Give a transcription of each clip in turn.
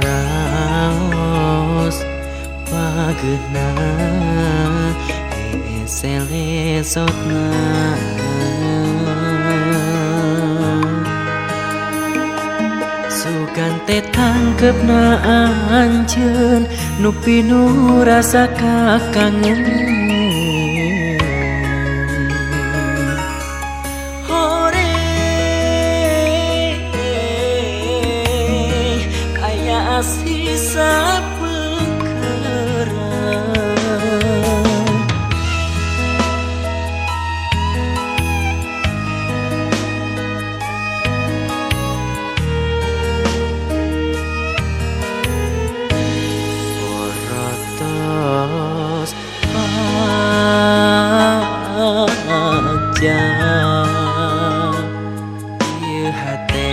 raos pageuna selesotna sugante tangkepna anjeun nu pinu rasa kakangen hore aya sisa ieu hate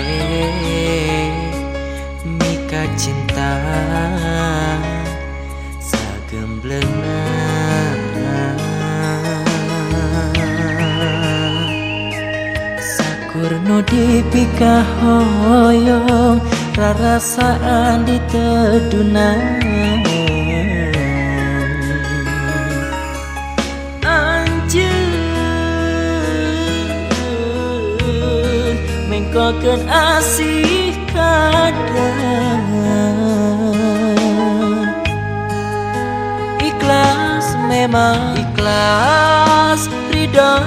mika cinta sagembleungna sakur nu dipika hoyong rarasaan diteduna mengkokeun asih kadang ikhlas memang ikhlas ridho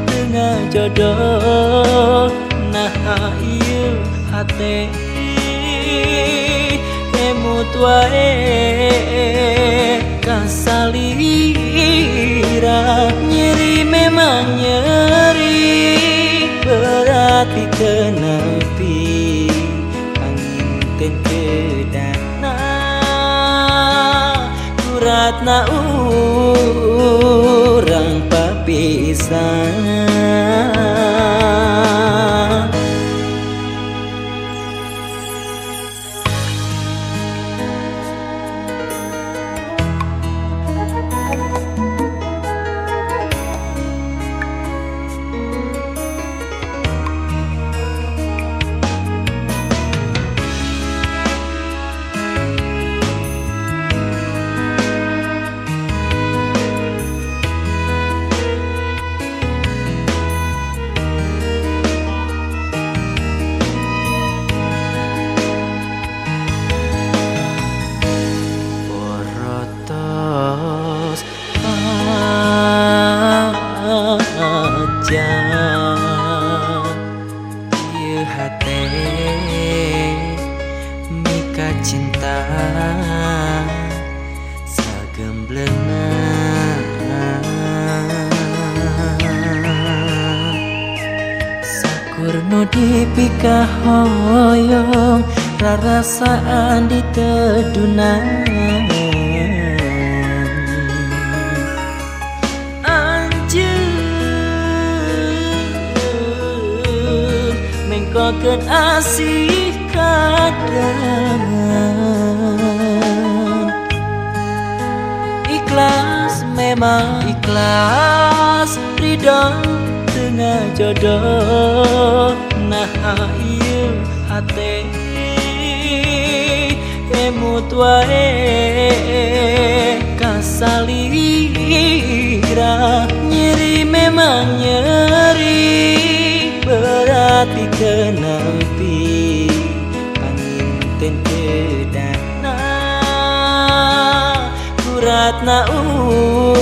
dengan jodoh nah ieu hate emut wae kasalira nyeri memang nyeri berarti kenampi angin ten kedana kuratna urang papisan ieu hate mika cinta sagembleungna sakur nu dipika hoyong rarasaan diteduna mengkokeun asih kadang ikhlas memang ikhlas ridho dengan jodoh nah ieu hate emut wae kasalira nyeri memang nyeri berarti kenampi angin ten kedana kuratna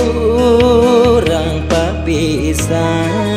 urang papisan